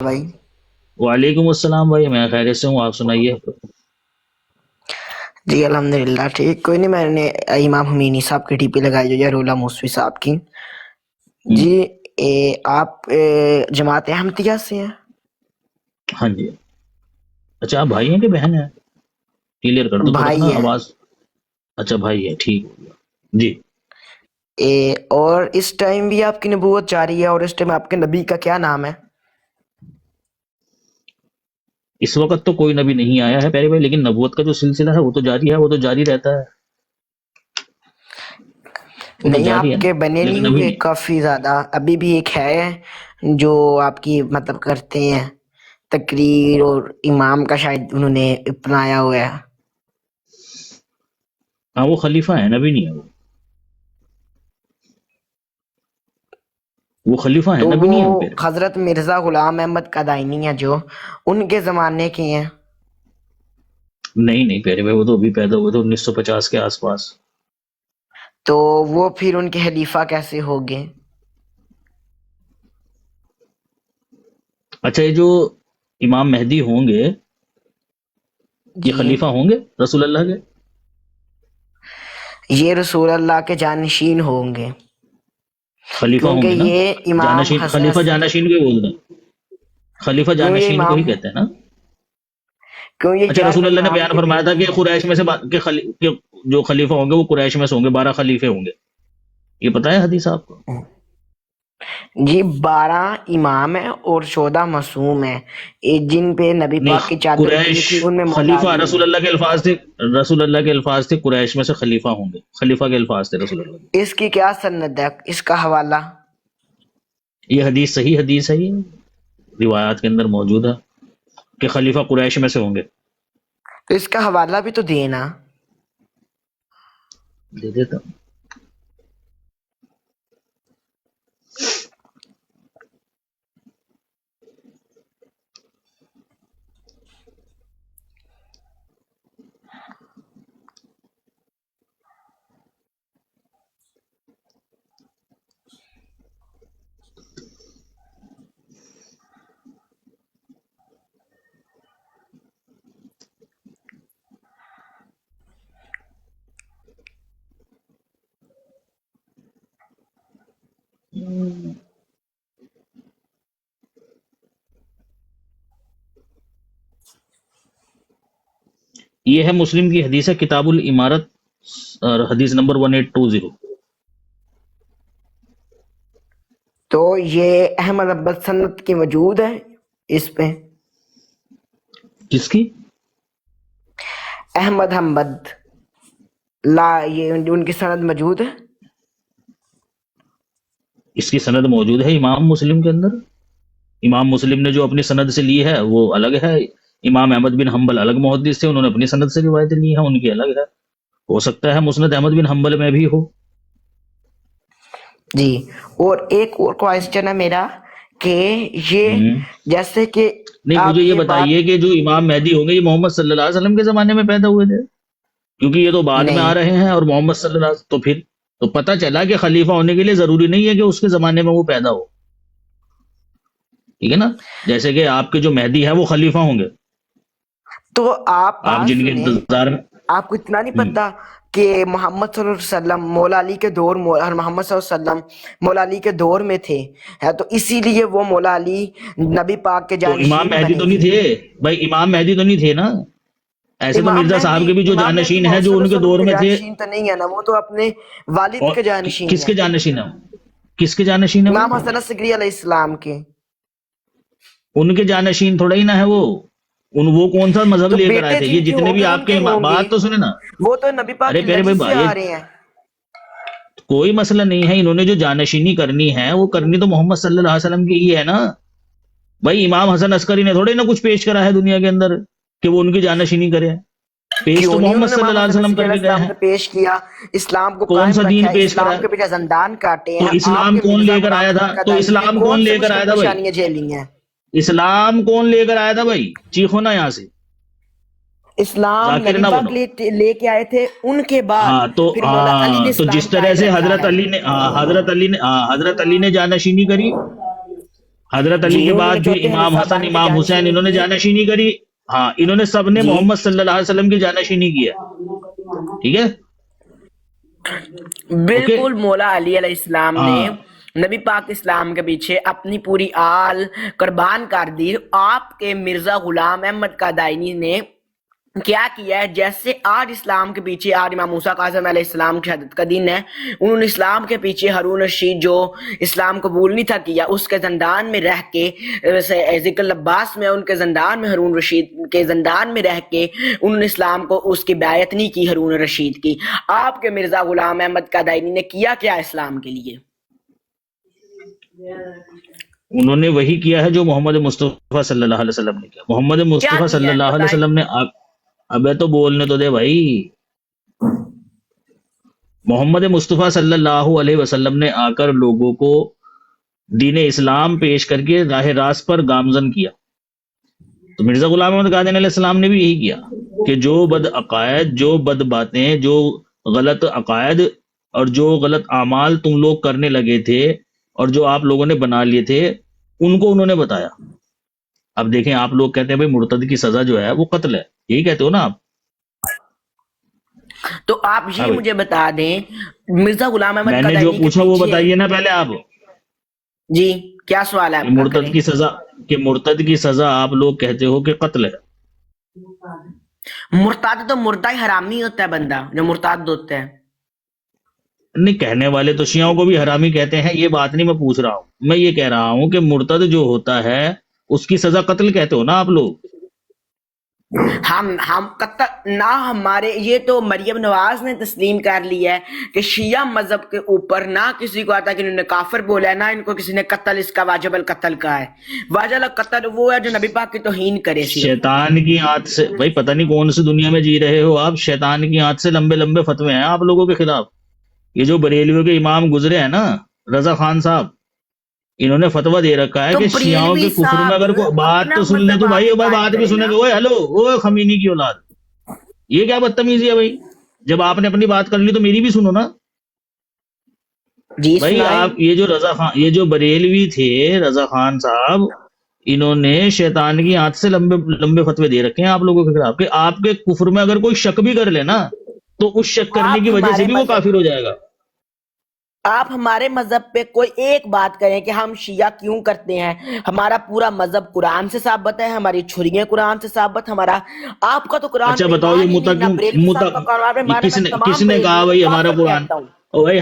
بھائی وعلیکم السلام بھائی، میں خیریت سے ہوں، آپ سنائیے۔ جی الحمدللہ ٹھیک، کوئی نہیں، میں نے امام خمینی صاحب کی ٹی پی لگائی جو ہے رولہ موسوی صاحب کی۔ ہوں، جی آپ جماعت احمدیہ سے ہیں؟ ہاں جی۔ اچھا، آپ بھائی ہیں کہ بہن ہیں؟ کلیئر کر دو تھوڑا سا نا بھائی ہے۔ آواز۔ اچھا بھائی ہے، ٹھیک ہو گیا جی۔ اور اس ٹائم بھی آپ کی نبوت جاری ہے، اور اس ٹائم آپ کے نبی کا کیا نام ہے؟ اس وقت تو کوئی نبی نہیں آیا ہے پہلے بھائی، لیکن نبوت کا جو سلسلہ ہے وہ تو جاری ہے، وہ تو جاری رہتا ہے، وہ تو نہیں، جاری ہے آپ نا، کے بنے نہیں لیکن ابھی ہوئے نہیں۔ کافی زیادہ، ابھی بھی ایک ہے جو آپ کی مطلب کرتے ہیں تقریر، اور امام کا شاید انہوں نے اپنایا ہوا ہے۔ ہاں وہ خلیفہ ہے، نبی نہیں ہے وہ خلیفہ ہے، تو نبی وہ نہیں ہے وہ پھر۔ حضرت مرزا غلام احمد قادیانی ہیں جو ان کے زمانے کے ہیں۔ نہیں نہیں پیارے بھائی، وہ تو ابھی پیدا ہوئے تھے 1950 کے آس پاس۔ تو وہ پھر ان کے خلیفہ کیسے ہو گئے؟ اچھا، یہ جو امام مہدی ہوں گے یہ جی خلیفہ ہوں گے رسول اللہ کے؟ یہ رسول اللہ کے جانشین ہوں گے، خلیفہ کیونکہ ہوں گے نا؟ یہ امام جانشین، حسن خلیفہ جانشین کو ہی بولتے ہیں، خلیفہ کیوں یہ جانشین کو ہی امام کہتے ہیں نا۔ کیوں یہ اچھا، رسول اللہ نے امام بیان کے فرمایا تھا بیٹے کہ ہیں؟ قریش میں سے کہ جو خلیفہ ہوں گے وہ قریش میں سے ہوں گے، 12 خلیفے ہوں گے، یہ پتہ ہے حدیث آپ کو؟ جی 12 امام ہیں اور 14 معصوم ہیں، جن پہ نبی نہیں، پاک کی چادر قریش اتری تھی، ان میں مولا خلیفہ، علی رسول ہے۔ اللہ کے الفاظ تھے، رسول اللہ کے الفاظ تھے قریش میں سے خلیفہ ہوں گے، خلیفہ کے الفاظ تھے رسول اللہ کے۔ اس کی کیا سند ہے، اس کا حوالہ؟ یہ حدیث صحیح حدیث ہے، یہ روایات کے اندر موجود ہے کہ خلیفہ قریش میں سے ہوں گے۔ تو اس کا حوالہ بھی تو دینا۔ دے دیتا ہوں۔ یہ ہے مسلم کی حدیث ہے، کتاب الامارت، اور حدیث نمبر 1820۔ تو یہ احمد ابد سند کی موجود ہے اس پہ؟ کس کی؟ احمد حمد لا، یہ ان کی سند موجود ہے؟ اس کی سند موجود ہے امام مسلم کے اندر، امام مسلم نے جو اپنی سند سے لی ہے وہ الگ ہے، امام احمد بن حنبل الگ محدث تھے، انہوں نے اپنی سند سے روایتیں لی ہیں، ان کی الگ ہے، ہو سکتا ہے مسند احمد بن حنبل میں بھی ہو۔ جی، اور ایک اور کوشچن ہے میرا کہ یہ ہم، جیسے کہ نہیں مجھے آپ یہ یہ بات بتائیے کہ جو امام مہدی ہوں گے یہ محمد صلی اللہ علیہ وسلم کے زمانے میں پیدا ہوئے تھے؟ کیونکہ یہ تو بعد میں نہیں، آ رہے ہیں، اور محمد صلی اللہ علیہ وسلم تو پھر تو پتہ چلا کہ خلیفہ ہونے کے لیے ضروری نہیں ہے کہ اس کے زمانے میں وہ پیدا ہو، ٹھیک ہے نا؟ جیسے کہ آپ کے جو مہدی ہے وہ خلیفہ ہوں گے، تو آپ آپ بات جن کے سنیں، انتظار میں۔ آپ کو اتنا نہیں ہم، پتا کہ محمد صلی اللہ علیہ وسلم مولا علی کے دور محمد صلی اللہ علیہ وسلم مولا علی کے دور میں تھے، ہے تو اسی لیے وہ مولا علی نبی پاک کے تو امام جانشین مہدی بنے تو نہیں تھے۔ تھے بھائی، امام مہدی تو نہیں تھے نا، ایسے تو مرزا صاحب کے بھی جو امام مہدی جانشین ہیں محمد جو صلی ان اللہ کے علیہ وسلم دور کے میں تھے، جانشین تو نہیں ہے نا، وہ تو اپنے والد اور کے جانشین کس کے ہیں، جانشین ہیں وہ؟ کس کے جانشین ہیں وہ؟ امام حسن عثمانی علیہ السلام کے۔ ان کے جانشین تھوڑا ہی نہ ہے وہ، وہ کون سا مذہب تو لے کر آئے بیٹے تھے؟ یہ جن کے جتنے ہوں بھی گے ان آپ کے کے ہوں گے، بات تو سنیں نا۔ وہ تو نبی پاک ارے کی پیارے لڑی سے بھائی، آ رہے ہیں۔ کوئی مسئلہ نہیں ہے، انہوں نے جو جانشینی کرنی ہے وہ کرنی تو محمد صلی اللہ علیہ وسلم کی ہی ہے نا بھائی، امام حسن عسکری نے تھوڑے نہ کچھ پیش کرا ہے دنیا کے اندر کہ وہ ان کی جانشینی کرے، پیش تو کیوں نہیں محمد انہوں نے صلی اللہ محمد علیہ صلی وسلم اللہ کر علیہ کے گئے السلام ہیں۔ نے پیش کیا، اسلام کو کون قائم سا رکھا دین ہے، پیش کرا اسلام ہے؟ کے پیچھے زندان کاٹے تو ہیں آپ اسلام کے کون مرزا لے کر غلام آیا تھا؟ احمد تو قادیانی نے اسلام کون کون سے لے کر آیا مشکل تھا بھائی؟ پریشانیاں جھیلی ہیں؟ اسلام کون لے کر آیا تھا بھائی؟ چیخو نا یہاں سے، اسلام ذاکر نبی نہ پاک بنو۔ لے کے آئے تھے، ان کے بعد ہاں تو پھر مولا علی نے تو جس اسلام طرح قائم سے رکھا ہے۔ حضرت علی نے جانشینی کری، حضرت علی جی کے انہوں بعد نے بھی چوتھے امام خلیفہ حسن بن کے امام حسین جانشینی انہوں نے کی. جانشینی کری. ہاں انہوں نے سب نے جی محمد صلی اللہ علیہ وسلم کی جانشینی کی ہے. ٹھیک ہے. اوکے. بالکل. مولا علی علیہ السلام نے ہاں نبی پاک اسلام کے پیچھے اپنی پوری آل قربان کر دی. آپ کے مرزا غلام احمد قادیانی نے کیا کیا ہے، جیسے آج اسلام کے پیچھے آج امام موسیٰ کاظم علیہ السلام کی شہادت کا دن ہے، انہوں نے اسلام کے پیچھے ہارون رشید جو اسلام قبول نہیں تھا کیا، اس کے زندان میں رہ کے ذکر العباس میں ان کے زندان میں ہارون رشید کے زندان میں رہ کے انہوں نے اسلام کو اس کی بیعت نہیں کی ہارون رشید کی. آپ کے مرزا غلام احمد قادیانی نے کیا کیا اسلام کے لیے؟ انہوں نے وہی کیا ہے جو محمد مصطفیٰ صلی اللہ علیہ وسلم نے کیا. محمد کیا مصطفیٰ صلی کیا ہے اللہ علیہ بتائیں. وسلم نے ابے تو بولنے تو دے بھائی. محمد مصطفیٰ صلی اللہ علیہ وسلم نے آ کر لوگوں کو دین اسلام پیش کر کے راہ راست پر گامزن کیا. تو مرزا غلام احمد قادیانی علیہ السلام نے بھی یہی کیا کہ جو بد عقائد، جو بد باتیں، جو غلط عقائد اور جو غلط اعمال تم لوگ کرنے لگے تھے اور جو آپ لوگوں نے بنا لیے تھے ان کو انہوں نے بتایا. اب دیکھیں آپ لوگ کہتے ہیں بھائی مرتد کی سزا جو ہے وہ قتل ہے، یہی کہتے ہو نا آپ. تو آپ ہاں یہ بھائی مجھے بتا دیں مرزا غلام احمد میں نے جو قادیانی کے پوچھا وہ پیچھے. بتائیے نا پہلے آپ. جی کیا سوال ہے کہ آپ کا، مرتد کریں. کی سزا کہ مرتد کی سزا آپ لوگ کہتے ہو کہ قتل ہے. مرتد تو مردہ ہی حرامی ہوتا ہے، بندہ جو مرتد ہوتا ہے. نہیں، کہنے والے تو شیعوں کو بھی حرامی کہتے ہیں، یہ بات نہیں میں پوچھ رہا ہوں. میں یہ کہہ رہا ہوں کہ مرتد جو ہوتا ہے اس کی سزا قتل کہتے ہو نا آپ لوگ. ہم قطع نہ، ہمارے یہ تو مریم نواز نے تسلیم کر لیا ہے کہ شیعہ مذہب کے اوپر نہ کسی کو آتا کہ انہوں نے کافر بولا ہے، نہ ان کو کسی نے قتل اس کا واجب القتل کہا ہے. واجب القتل وہ ہے جو نبی پاک کی توہین کرے. صرف شیطان کی آنت سے بھائی پتہ نہیں کون سی دنیا میں جی رہے ہو آپ. شیطان کی آنت سے لمبے لمبے فتوے ہیں آپ لوگوں کے خلاف. یہ جو بریلویوں کے امام گزرے ہیں نا، رضا خان صاحب، انہوں نے فتویٰ دے رکھا ہے تو کہ شیعوں کے بریلوی کفر میں صاحب اگر کوئی بات اپنا تو سن لے مذہب تو آپ بھائی قائم بات بھی کریں سنے نا. گا. اوے ہلو، اوے خمینی کی اولاد، یہ کیا بدتمیزی ہے بھائی. جب آپ نے اپنی بات کر لی تو میری بھی سنو نا جی بھائی. سنائیں. آپ یہ جو رضا خان، یہ جو بریلوی تھے رضا خان صاحب، انہوں نے شیطان کی آنت سے لمبے لمبے فتوے دے رکھے ہیں آپ لوگوں کے خلاف کہ آپ کے کفر میں اگر کوئی شک بھی کر لے نا تو اس شک کرنے آپ کی وجہ سے ہمارے بھی وہ مذہب کافر ہو جائے گا. آپ ہمارے مذہب پہ کوئی ایک بات کریں کہ ہم شیعہ کیوں کرتے ہیں. ہمارا پورا مذہب قرآن سے ثابت ہے، ہماری چھریاں قرآن سے ثابت. ہمارا آپ کا تو قرآن اچھا پہ بتاؤ یہ ایمان ہی متا نہیں، نہ کیوں بریلوی متا صاحب کا قرآن پہ یہ ایمان ہے. میں کس تمام نے کہا بریلویوں کو بھائی ہمارا کافر قرآن؟ کہتا ہوں. او بھائی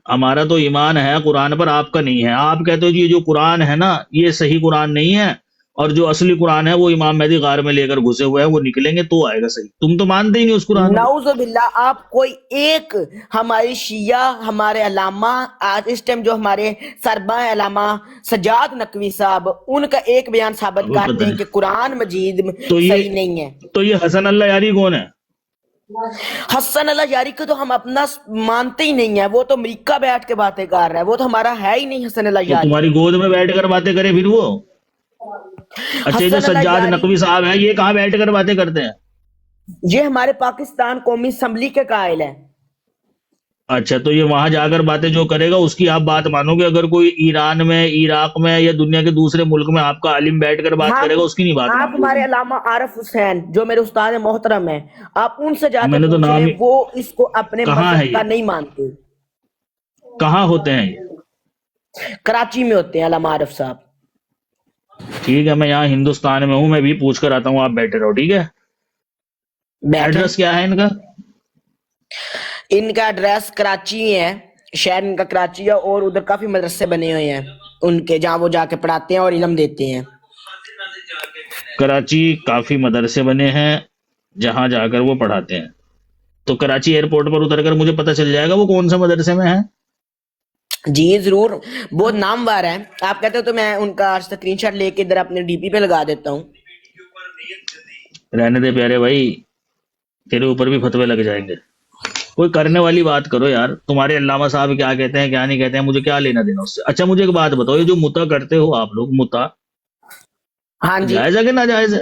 ہمارا تو ایمان ہے قرآن پر، آپ کا نہیں ہے. آپ کہتے ہو جی یہ جو قرآن ہے نا یہ صحیح قرآن نہیں ہے، اور جو اصلی قرآن ہے وہ امام مہدی غار میں لے کر گھسے ہوئے ہیں، وہ نکلیں گے تو آئے گا صحیح. تم تو مانتے ہی نہیں اس قرآن کو. نعوذ باللہ. آپ کوئی ایک ہماری شیعہ، ہمارے علامہ آج اس ٹائم جو ہمارے سربراہ علامہ سجاد نقوی صاحب، ان کا ایک بیان ثابت اب پتہ کرتے ہیں کہ نہیں قرآن مجید تو صحیح نہیں ہے. یہ حسن اللہ یاری کون ہے؟ حسن اللہ یاری کو تو ہم اپنا مانتے ہی نہیں ہیں. وہ تو امریکہ بیٹھ کے باتیں کر رہا ہے، وہ تو ہمارا ہے ہی نہیں حسن اللہ تو یاری. تمہاری گود میں بیٹھ کر باتیں کرے پھر وہ. اچھا جو حسن اللہ سجاد یاری نقوی صاحب ہیں یہ کہاں بیٹھ کر باتیں کرتے ہیں؟ یہ ہمارے پاکستان قومی اسمبلی کے قائل ہیں. اچھا تو یہ وہاں جا کر باتیں جو کرے گا اس کی آپ بات مانو گے؟ اگر کوئی ایران میں، عراق میں یا دنیا کے دوسرے ملک میں آپ کا عالم بیٹھ کر بات کرے گا اس کی نہیں بات آپ مانو گے ہمارے تم؟ علامہ عارف حسین جو میرے استاد محترم ہیں، آپ ان سے جا کے میں نے تو پوچھ لیں، نام ہی، وہ اس کو اپنے کہاں ہے مذہب کا یہ؟ نہیں مانتے. کہاں ہوتے ہیں یہ؟ کراچی میں ہوتے ہیں علامہ عارف صاحب. ٹھیک ہے میں یہاں ہندوستان میں ہوں، میں بھی پوچھ کر آتا ہوں، آپ بیٹھے رہو ٹھیک ہے. بیٹھیں. ایڈریس کیا ہے ان کا؟ ان کا ایڈریس کراچی ہے، شہر ان کا کراچی ہے، اور ادھر کافی مدرسے بنے ہوئے ہیں ان کے، جہاں وہ جا کے پڑھاتے ہیں اور علم دیتے ہیں. کراچی کافی مدرسے بنے ہیں جہاں جا کر وہ پڑھاتے ہیں. تو کراچی ایئرپورٹ پر اتر کر مجھے پتہ چل جائے گا وہ کون سے مدرسے میں ہیں. جی ضرور، بہت نامور ہے. آپ کہتے ہو تو میں ان کا اسکرین شاٹ لے کے ادھر اپنے ڈی پی پہ لگا دیتا ہوں. رہنے دے پیارے بھائی، تیرے اوپر بھی فتوے لگ جائیں گے. کوئی کرنے والی بات کرو یار. تمہارے علامہ صاحب کیا کہتے ہیں کیا نہیں کہتے ہیں مجھے کیا لینا دینا اس سے. اچھا مجھے ایک بات بتاؤ، یہ جو متا کرتے ہو آپ لوگ، متا ہاں جی. جائز ہے کہ ناجائز ہے؟